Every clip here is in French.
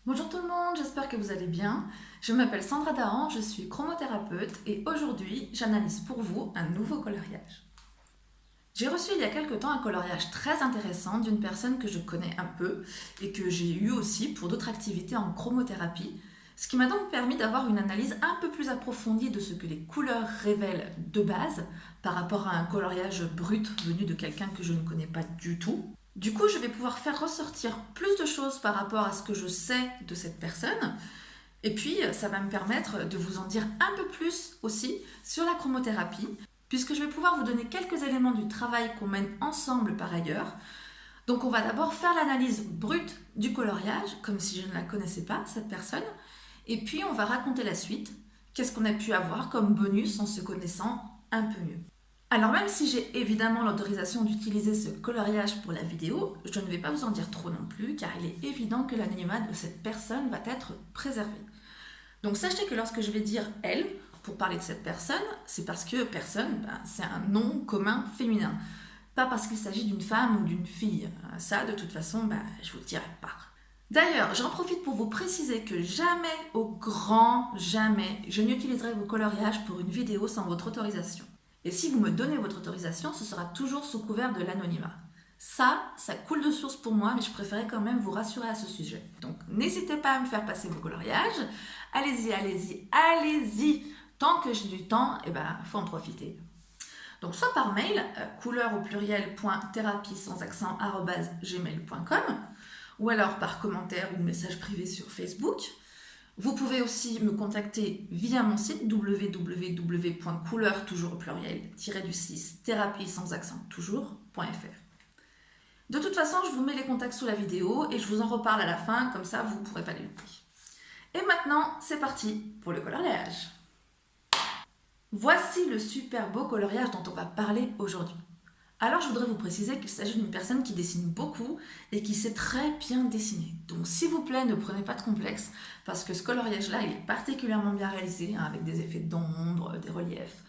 Bonjour tout le monde, j'espère que vous allez bien. Je m'appelle Sandra Dahan, je suis chromothérapeute et aujourd'hui j'analyse pour vous un nouveau coloriage. J'ai reçu il y a quelque temps un coloriage très intéressant d'une personne que je connais un peu et que j'ai eu aussi pour d'autres activités en chromothérapie, ce qui m'a donc permis d'avoir une analyse un peu plus approfondie de ce que les couleurs révèlent de base par rapport à un coloriage brut venu de quelqu'un que je ne connais pas du tout. Du coup, je vais pouvoir faire ressortir plus de choses par rapport à ce que je sais de cette personne. Et puis, ça va me permettre de vous en dire un peu plus aussi sur la chromothérapie, puisque je vais pouvoir vous donner quelques éléments du travail qu'on mène ensemble par ailleurs. Donc, on va d'abord faire l'analyse brute du coloriage, comme si je ne la connaissais pas, cette personne. Et puis, on va raconter la suite. Qu'est-ce qu'on a pu avoir comme bonus en se connaissant un peu mieux. Alors même si j'ai évidemment l'autorisation d'utiliser ce coloriage pour la vidéo, je ne vais pas vous en dire trop non plus car il est évident que l'anonymat de cette personne va être préservé. Donc sachez que lorsque je vais dire elle, pour parler de cette personne, c'est parce que personne, c'est un nom commun féminin. Pas parce qu'il s'agit d'une femme ou d'une fille. Ça, de toute façon, je vous le dirai pas. D'ailleurs, j'en profite pour vous préciser que jamais, au grand jamais, je n'utiliserai vos coloriages pour une vidéo sans votre autorisation. Et si vous me donnez votre autorisation, ce sera toujours sous couvert de l'anonymat. Ça coule de source pour moi, mais je préférais quand même vous rassurer à ce sujet. Donc n'hésitez pas à me faire passer vos coloriages. Allez-y, allez-y, allez-y. Tant que j'ai du temps, faut en profiter. Donc soit par mail, couleur au pluriel, .thérapie sans accent, @gmail.com, ou alors par commentaire ou message privé sur Facebook. Vous pouvez aussi me contacter via mon site www.couleur toujours au pluriel -du6 thérapie sans accent toujours.fr. De toute façon, je vous mets les contacts sous la vidéo et je vous en reparle à la fin, comme ça vous ne pourrez pas les louper. Et maintenant, c'est parti pour le coloriage. Voici le super beau coloriage dont on va parler aujourd'hui. Alors je voudrais vous préciser qu'il s'agit d'une personne qui dessine beaucoup et qui sait très bien dessiner. Donc s'il vous plaît, ne prenez pas de complexe parce que ce coloriage-là, il est particulièrement bien réalisé, avec des effets d'ombre, des reliefs.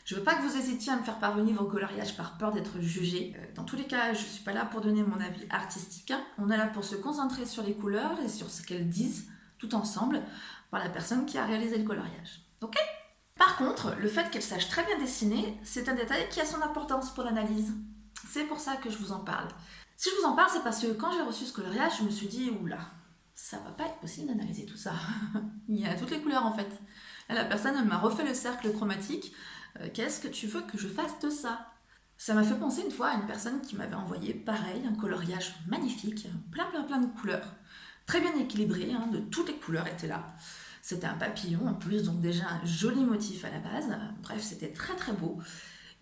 Je ne veux pas que vous hésitiez à me faire parvenir vos coloriages par peur d'être jugé. Dans tous les cas, je ne suis pas là pour donner mon avis artistique. On est là pour se concentrer sur les couleurs et sur ce qu'elles disent tout ensemble par la personne qui a réalisé le coloriage. Ok ? Par contre, le fait qu'elle sache très bien dessiner, c'est un détail qui a son importance pour l'analyse. C'est pour ça que je vous en parle. Si je vous en parle, c'est parce que quand j'ai reçu ce coloriage, je me suis dit, oula, ça va pas être possible d'analyser tout ça. Il y a toutes les couleurs en fait. Là, la personne, elle m'a refait le cercle chromatique. Qu'est-ce que tu veux que je fasse de ça? Ça m'a fait penser une fois à une personne qui m'avait envoyé, pareil, un coloriage magnifique, plein de couleurs. Très bien équilibré, de toutes les couleurs étaient là. C'était un papillon en plus, donc déjà un joli motif à la base. Bref, c'était très beau.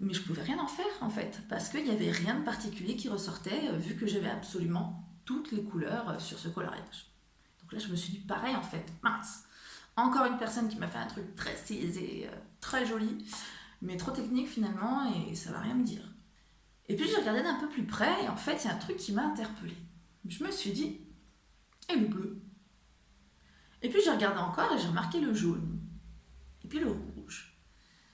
Mais je pouvais rien en faire en fait, parce qu'il n'y avait rien de particulier qui ressortait, vu que j'avais absolument toutes les couleurs sur ce coloriage. Donc là, je me suis dit pareil en fait, mince. Encore une personne qui m'a fait un truc très stylisé, très joli, mais trop technique finalement, et ça va rien me dire. Et puis j'ai regardé d'un peu plus près, et en fait, il y a un truc qui m'a interpellée. Je me suis dit, et le bleu? Et puis j'ai regardé encore et j'ai remarqué le jaune. Et puis le rouge.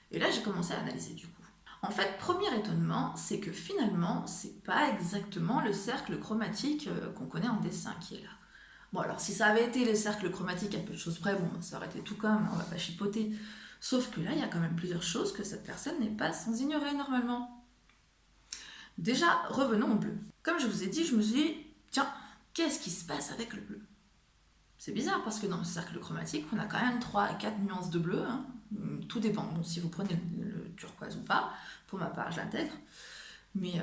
Et là j'ai commencé à analyser du coup. En fait, premier étonnement, c'est que finalement, c'est pas exactement le cercle chromatique qu'on connaît en dessin qui est là. Bon alors si ça avait été le cercle chromatique à peu de choses près, bon ça aurait été tout comme, on va pas chipoter. Sauf que là, il y a quand même plusieurs choses que cette personne n'est pas sans ignorer normalement. Déjà, revenons au bleu. Comme je vous ai dit, je me suis dit, tiens, qu'est-ce qui se passe avec le bleu? C'est bizarre parce que dans le cercle chromatique, on a quand même 3 à 4 nuances de bleu. Tout dépend. Bon, si vous prenez le turquoise ou pas, pour ma part, je l'intègre. Mais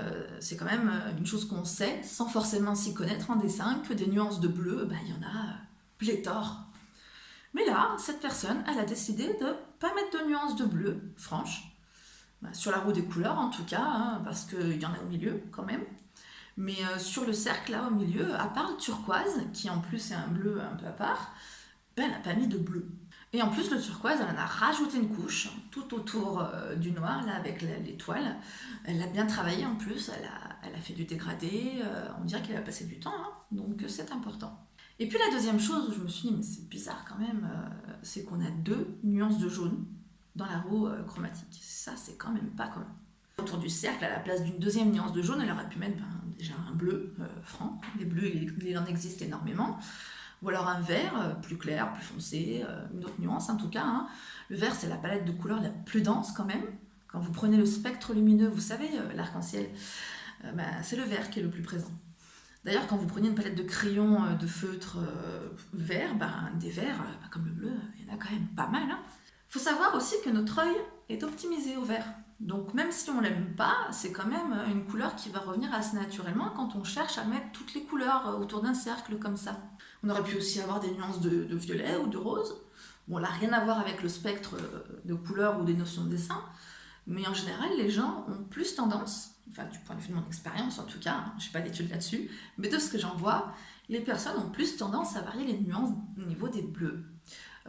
c'est quand même une chose qu'on sait, sans forcément s'y connaître en dessin, que des nuances de bleu, il y en a pléthore. Mais là, cette personne, elle a décidé de ne pas mettre de nuances de bleu, franche, sur la roue des couleurs en tout cas, parce qu'il y en a au milieu quand même. Mais sur le cercle, là, au milieu, à part le turquoise, qui en plus est un bleu un peu à part, elle n'a pas mis de bleu. Et en plus, le turquoise, elle en a rajouté une couche, tout autour du noir, là, avec l'étoile. Elle l'a bien travaillé en plus, elle a fait du dégradé, on dirait qu'elle a passé du temps, donc c'est important. Et puis la deuxième chose où je me suis dit, mais c'est bizarre quand même, c'est qu'on a 2 nuances de jaune dans la roue chromatique. Ça, c'est quand même pas commun. Autour du cercle, à la place d'une deuxième nuance de jaune, elle aurait pu mettre déjà un bleu franc. Des bleus, il en existe énormément. Ou alors un vert plus clair, plus foncé, une autre nuance en tout cas, hein. Le vert, c'est la palette de couleurs la plus dense quand même. Quand vous prenez le spectre lumineux, vous savez, l'arc-en-ciel, c'est le vert qui est le plus présent. D'ailleurs, quand vous prenez une palette de crayons de feutre vert, des verts, comme le bleu, il y en a quand même pas mal. Il faut savoir aussi que notre œil est optimisé au vert. Donc même si on l'aime pas, c'est quand même une couleur qui va revenir assez naturellement quand on cherche à mettre toutes les couleurs autour d'un cercle comme ça. On aurait pu aussi avoir des nuances de violet ou de rose. Bon, là, rien à voir avec le spectre de couleurs ou des notions de dessin, mais en général, les gens ont plus tendance, enfin du point de vue de mon expérience en tout cas, je n'ai pas d'études là-dessus, mais de ce que j'en vois, les personnes ont plus tendance à varier les nuances au niveau des bleus,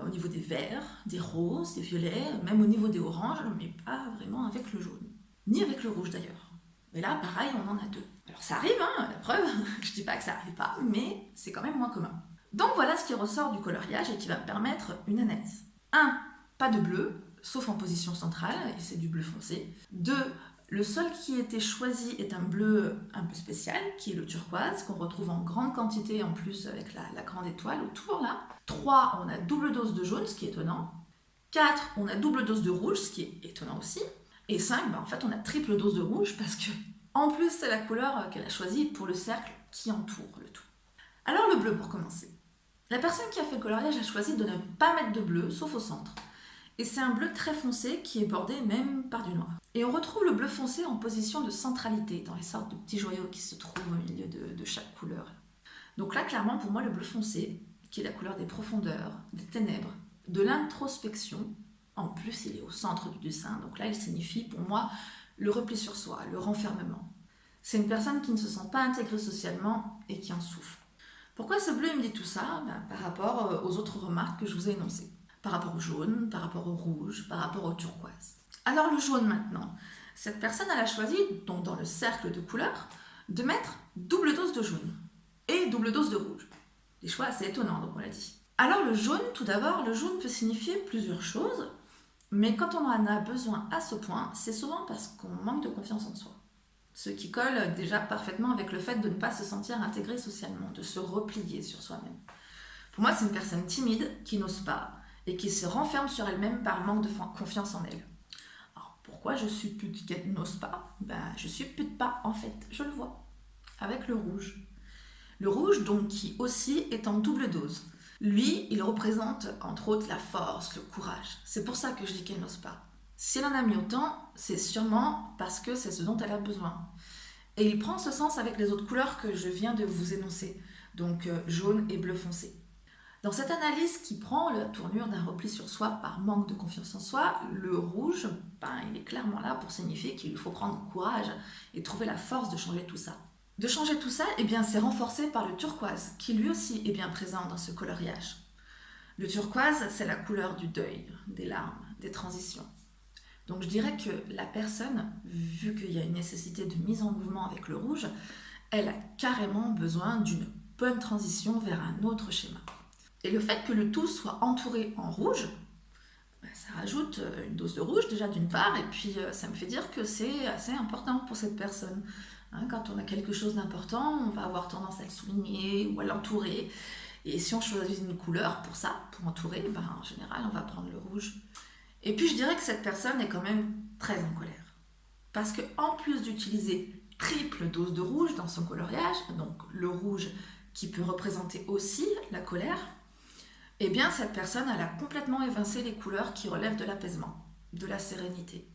au niveau des verts, des roses, des violets, même au niveau des oranges, mais pas vraiment avec le jaune, ni avec le rouge d'ailleurs. Mais là, pareil, on en a deux. Alors ça arrive, hein, la preuve, je dis pas que ça arrive pas, mais c'est quand même moins commun. Donc voilà ce qui ressort du coloriage et qui va me permettre une analyse. 1. Pas de bleu, sauf en position centrale, et c'est du bleu foncé. 2. Le sol qui a été choisi est un bleu un peu spécial, qui est le turquoise, qu'on retrouve en grande quantité en plus avec la grande étoile autour là. 3. On a double dose de jaune, ce qui est étonnant. 4. On a double dose de rouge, ce qui est étonnant aussi. Et 5. En fait, on a triple dose de rouge, parce que en plus, c'est la couleur qu'elle a choisie pour le cercle qui entoure le tout. Alors le bleu pour commencer. La personne qui a fait le coloriage a choisi de ne pas mettre de bleu, sauf au centre. Et c'est un bleu très foncé qui est bordé même par du noir. Et on retrouve le bleu foncé en position de centralité, dans les sortes de petits joyaux qui se trouvent au milieu de chaque couleur. Donc là, clairement, pour moi, le bleu foncé, qui est la couleur des profondeurs, des ténèbres, de l'introspection, en plus il est au centre du dessin, donc là il signifie pour moi le repli sur soi, le renfermement. C'est une personne qui ne se sent pas intégrée socialement et qui en souffre. Pourquoi ce bleu me dit tout ça? Par rapport aux autres remarques que je vous ai énoncées. Par rapport au jaune, par rapport au rouge, par rapport au turquoise. Alors le jaune maintenant. Cette personne elle a choisi, donc dans le cercle de couleurs, de mettre double dose de jaune et double dose de rouge. Des choix assez étonnants, donc on l'a dit. Alors le jaune, tout d'abord, le jaune peut signifier plusieurs choses, mais quand on en a besoin à ce point, c'est souvent parce qu'on manque de confiance en soi. Ce qui colle déjà parfaitement avec le fait de ne pas se sentir intégré socialement, de se replier sur soi-même. Pour moi, c'est une personne timide qui n'ose pas et qui se renferme sur elle-même par manque de confiance en elle. Alors, pourquoi je suppute qu'elle n'ose pas? Je suppute pas, en fait, je le vois, avec le rouge. Le rouge, donc, qui aussi est en double dose. Lui, il représente, entre autres, la force, le courage. C'est pour ça que je dis qu'elle n'ose pas. Si elle en a mis autant, c'est sûrement parce que c'est ce dont elle a besoin. Et il prend ce sens avec les autres couleurs que je viens de vous énoncer, donc jaune et bleu foncé. Dans cette analyse qui prend la tournure d'un repli sur soi par manque de confiance en soi, le rouge, il est clairement là pour signifier qu'il lui faut prendre courage et trouver la force de changer tout ça. De changer tout ça, c'est renforcé par le turquoise, qui lui aussi est bien présent dans ce coloriage. Le turquoise, c'est la couleur du deuil, des larmes, des transitions. Donc je dirais que la personne, vu qu'il y a une nécessité de mise en mouvement avec le rouge, elle a carrément besoin d'une bonne transition vers un autre schéma. Et le fait que le tout soit entouré en rouge, ça rajoute une dose de rouge déjà d'une part, et puis ça me fait dire que c'est assez important pour cette personne. Quand on a quelque chose d'important, on va avoir tendance à le souligner ou à l'entourer. Et si on choisit une couleur pour ça, pour entourer, en général on va prendre le rouge. Et puis je dirais que cette personne est quand même très en colère. Parce qu'en plus d'utiliser triple dose de rouge dans son coloriage, donc le rouge qui peut représenter aussi la colère, cette personne elle a complètement évincé les couleurs qui relèvent de l'apaisement, de la sérénité.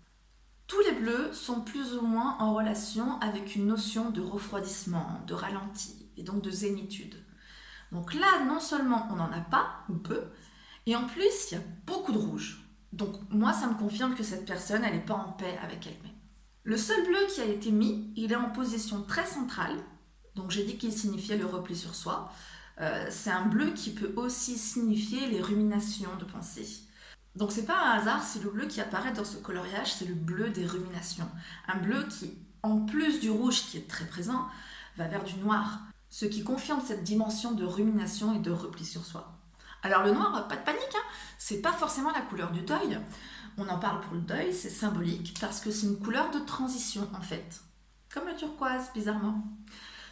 Tous les bleus sont plus ou moins en relation avec une notion de refroidissement, de ralenti et donc de zénitude. Donc là, non seulement on n'en a pas, ou peu, et en plus il y a beaucoup de rouge. Donc moi, ça me confirme que cette personne, elle n'est pas en paix avec elle-même. Le seul bleu qui a été mis, il est en position très centrale. Donc j'ai dit qu'il signifiait le repli sur soi. C'est un bleu qui peut aussi signifier les ruminations de pensée. Donc c'est pas un hasard si le bleu qui apparaît dans ce coloriage, c'est le bleu des ruminations. Un bleu qui, en plus du rouge qui est très présent, va vers du noir. Ce qui confirme cette dimension de rumination et de repli sur soi. Alors le noir, pas de panique, c'est pas forcément la couleur du deuil. On en parle pour le deuil, c'est symbolique parce que c'est une couleur de transition en fait. Comme le turquoise, bizarrement.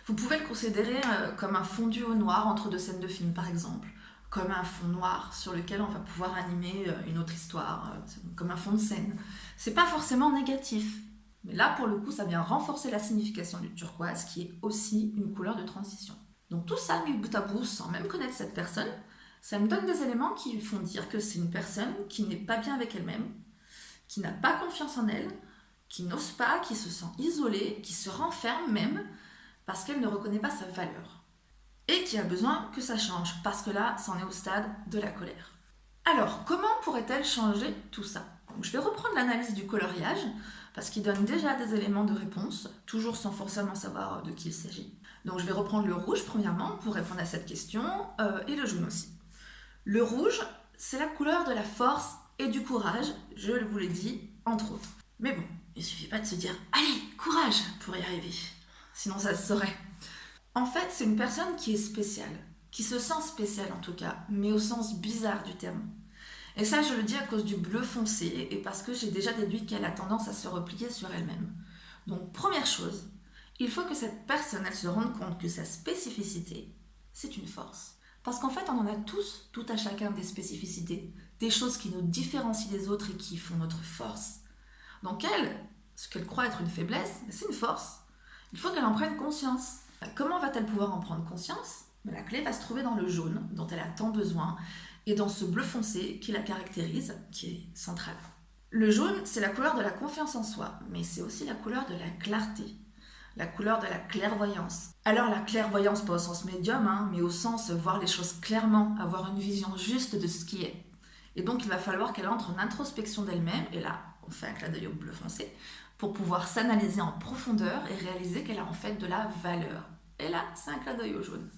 Vous pouvez le considérer comme un fondu au noir entre deux scènes de film, par exemple, comme un fond noir sur lequel on va pouvoir animer une autre histoire, comme un fond de scène. C'est pas forcément négatif, mais là, pour le coup, ça vient renforcer la signification du turquoise, qui est aussi une couleur de transition. Donc tout ça, mis bout à bout, sans même connaître cette personne, ça me donne des éléments qui lui font dire que c'est une personne qui n'est pas bien avec elle-même, qui n'a pas confiance en elle, qui n'ose pas, qui se sent isolée, qui se renferme même, parce qu'elle ne reconnaît pas sa valeur. Et qui a besoin que ça change, parce que là, c'en est au stade de la colère. Alors, comment pourrait-elle changer tout ça? Donc, je vais reprendre l'analyse du coloriage, parce qu'il donne déjà des éléments de réponse, toujours sans forcément savoir de qui il s'agit. Donc je vais reprendre le rouge premièrement pour répondre à cette question, et le jaune aussi. Le rouge, c'est la couleur de la force et du courage, je vous l'ai dit, entre autres. Mais bon, il suffit pas de se dire « Allez, courage !» pour y arriver. Sinon ça se saurait. En fait, c'est une personne qui est spéciale, qui se sent spéciale en tout cas, mais au sens bizarre du terme. Et ça, je le dis à cause du bleu foncé et parce que j'ai déjà déduit qu'elle a tendance à se replier sur elle-même. Donc, première chose, il faut que cette personne, elle se rende compte que sa spécificité, c'est une force. Parce qu'en fait, on en a tous, tout à chacun, des spécificités, des choses qui nous différencient des autres et qui font notre force. Donc elle, ce qu'elle croit être une faiblesse, c'est une force. Il faut qu'elle en prenne conscience. Comment va-t-elle pouvoir en prendre conscience? La clé va se trouver dans le jaune, dont elle a tant besoin, et dans ce bleu foncé qui la caractérise, qui est central. Le jaune, c'est la couleur de la confiance en soi, mais c'est aussi la couleur de la clarté, la couleur de la clairvoyance. Alors la clairvoyance, pas au sens médium, mais au sens voir les choses clairement, avoir une vision juste de ce qui est. Et donc il va falloir qu'elle entre en introspection d'elle-même, et là, on fait un clin d'œil au bleu foncé, pour pouvoir s'analyser en profondeur et réaliser qu'elle a en fait de la valeur. Et là, c'est un clin d'œil au jaune.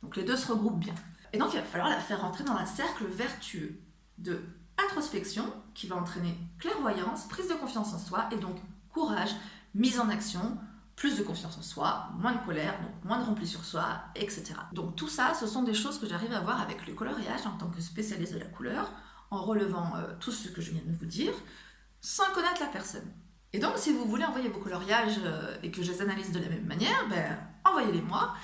Donc les deux se regroupent bien. Et donc il va falloir la faire rentrer dans un cercle vertueux de introspection qui va entraîner clairvoyance, prise de confiance en soi et donc courage, mise en action, plus de confiance en soi, moins de colère, donc moins de repli sur soi, etc. Donc tout ça, ce sont des choses que j'arrive à voir avec le coloriage en tant que spécialiste de la couleur, en relevant tout ce que je viens de vous dire, sans connaître la personne. Et donc si vous voulez envoyer vos coloriages et que je les analyse de la même manière, envoyez-les moi.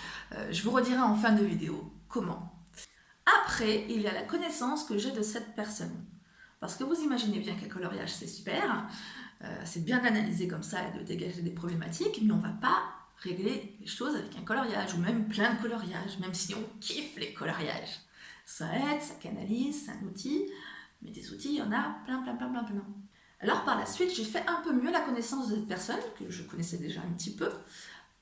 Je vous redirai en fin de vidéo comment. Après, il y a la connaissance que j'ai de cette personne. Parce que vous imaginez bien qu'un coloriage, c'est super, c'est bien d'analyser comme ça et de dégager des problématiques, mais on ne va pas régler les choses avec un coloriage, ou même plein de coloriages, même si on kiffe les coloriages. Ça aide, ça canalise, c'est un outil, mais des outils, il y en a plein. Alors par la suite, j'ai fait un peu mieux la connaissance de cette personne, que je connaissais déjà un petit peu,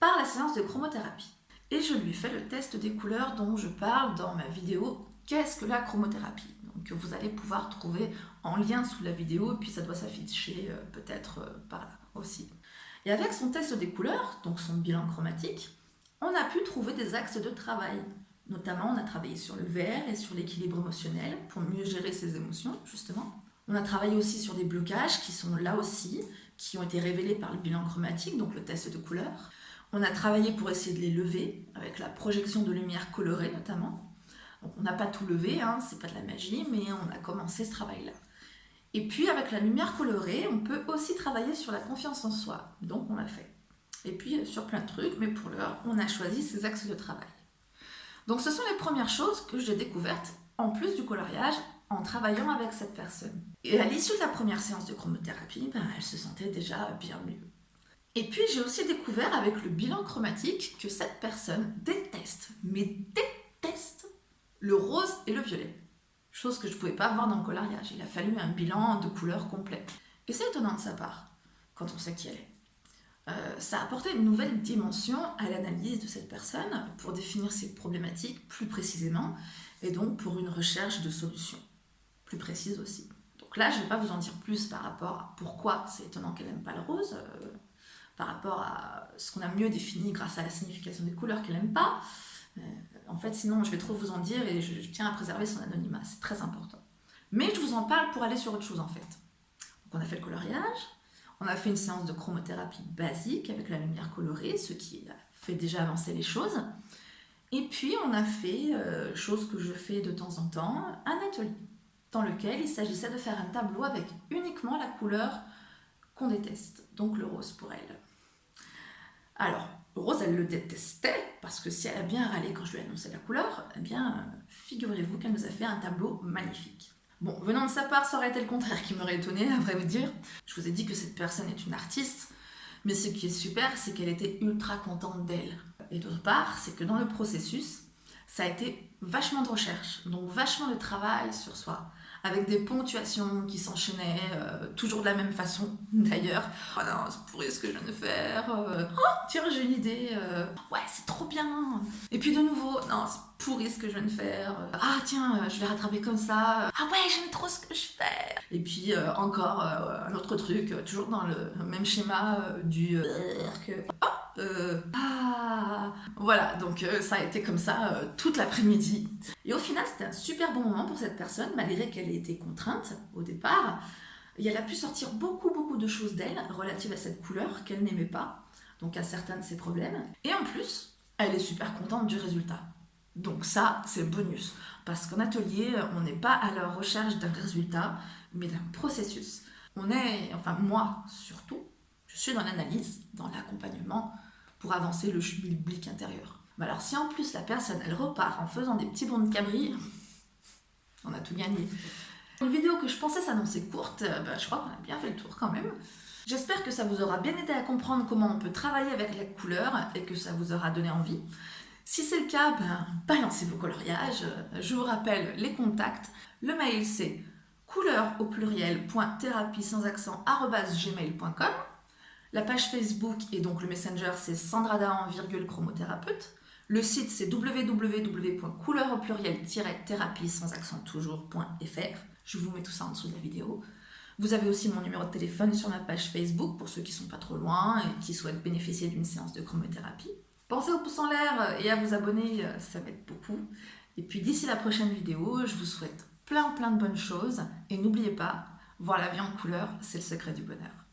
par la séance de chromothérapie. Et je lui ai fait le test des couleurs dont je parle dans ma vidéo « Qu'est-ce que la chromothérapie ?» Donc que vous allez pouvoir trouver en lien sous la vidéo, et puis ça doit s'afficher peut-être par là aussi. Et avec son test des couleurs, donc son bilan chromatique, on a pu trouver des axes de travail. Notamment, on a travaillé sur le vert et sur l'équilibre émotionnel pour mieux gérer ses émotions, justement. On a travaillé aussi sur des blocages qui sont là aussi, qui ont été révélés par le bilan chromatique, donc le test de couleurs. On a travaillé pour essayer de les lever, avec la projection de lumière colorée notamment. Donc on n'a pas tout levé, c'est pas de la magie, mais on a commencé ce travail-là. Et puis avec la lumière colorée, on peut aussi travailler sur la confiance en soi, donc on l'a fait. Et puis sur plein de trucs, mais pour l'heure, on a choisi ces axes de travail. Donc ce sont les premières choses que j'ai découvertes, en plus du coloriage, en travaillant avec cette personne. Et à l'issue de la première séance de chromothérapie, elle se sentait déjà bien mieux. Et puis j'ai aussi découvert avec le bilan chromatique que cette personne déteste, mais déteste, le rose et le violet. Chose que je ne pouvais pas voir dans le coloriage. Il a fallu un bilan de couleurs complet. Et c'est étonnant de sa part, quand on sait qui elle est. Ça a apporté une nouvelle dimension à l'analyse de cette personne pour définir ses problématiques plus précisément et donc pour une recherche de solutions plus précises aussi. Donc là, je ne vais pas vous en dire plus par rapport à pourquoi c'est étonnant qu'elle n'aime pas le rose, par rapport à ce qu'on a mieux défini grâce à la signification des couleurs qu'elle n'aime pas. En fait, sinon, je vais trop vous en dire et je tiens à préserver son anonymat, c'est très important. Mais je vous en parle pour aller sur autre chose en fait. Donc on a fait le coloriage, on a fait une séance de chromothérapie basique avec la lumière colorée, ce qui a fait déjà avancer les choses. Et puis on a fait, chose que je fais de temps en temps, un atelier dans lequel il s'agissait de faire un tableau avec uniquement la couleur qu'on déteste, donc le rose pour elle. Alors, Rose, elle le détestait parce que si elle a bien râlé quand je lui ai annoncé la couleur, eh bien, figurez-vous qu'elle nous a fait un tableau magnifique. Bon, venant de sa part, ça aurait été le contraire qui m'aurait étonnée, à vrai vous dire. Je vous ai dit que cette personne est une artiste, mais ce qui est super, c'est qu'elle était ultra contente d'elle. Et d'autre part, c'est que dans le processus, ça a été vachement de recherche, donc vachement de travail sur soi, avec des ponctuations qui s'enchaînaient, toujours de la même façon d'ailleurs. Oh non, c'est pourri ce que je viens de faire. Oh, tiens, j'ai une idée. Ouais, c'est trop bien. Et puis de nouveau, non, c'est pourri ce que je viens de faire. Ah tiens, je vais rattraper comme ça. Ah ouais, j'aime trop ce que je fais. Et puis encore un autre truc, toujours dans le même schéma du voilà, donc ça a été comme ça toute l'après-midi. Et au final, c'était un super bon moment pour cette personne, malgré qu'elle ait été contrainte au départ. Et elle a pu sortir beaucoup de choses d'elle relatives à cette couleur qu'elle n'aimait pas, donc à certains de ses problèmes. Et en plus, elle est super contente du résultat. Donc ça, c'est le bonus. Parce qu'en atelier, on n'est pas à la recherche d'un résultat, mais d'un processus. On est, enfin moi surtout, je suis dans l'analyse, dans l'accompagnement, pour avancer le schmilblick intérieur. Mais alors si en plus la personne, elle repart en faisant des petits bonds de cabri, on a tout gagné. Une vidéo que je pensais s'annoncer courte, je crois qu'on a bien fait le tour quand même. J'espère que ça vous aura bien aidé à comprendre comment on peut travailler avec la couleur et que ça vous aura donné envie. Si c'est le cas, balancez vos coloriages. Je vous rappelle les contacts. Le mail c'est couleur@thérapie sans accent @gmail.com. La page Facebook et donc le Messenger, c'est Sandra Dahan, chromothérapeute. Le site, c'est www.couleur-thérapie sans accent toujours.fr. Je vous mets tout ça en dessous de la vidéo. Vous avez aussi mon numéro de téléphone sur ma page Facebook pour ceux qui sont pas trop loin et qui souhaitent bénéficier d'une séance de chromothérapie. Pensez au pouce en l'air et à vous abonner, ça m'aide beaucoup. Et puis d'ici la prochaine vidéo, je vous souhaite plein de bonnes choses. Et n'oubliez pas, voir la vie en couleur, c'est le secret du bonheur.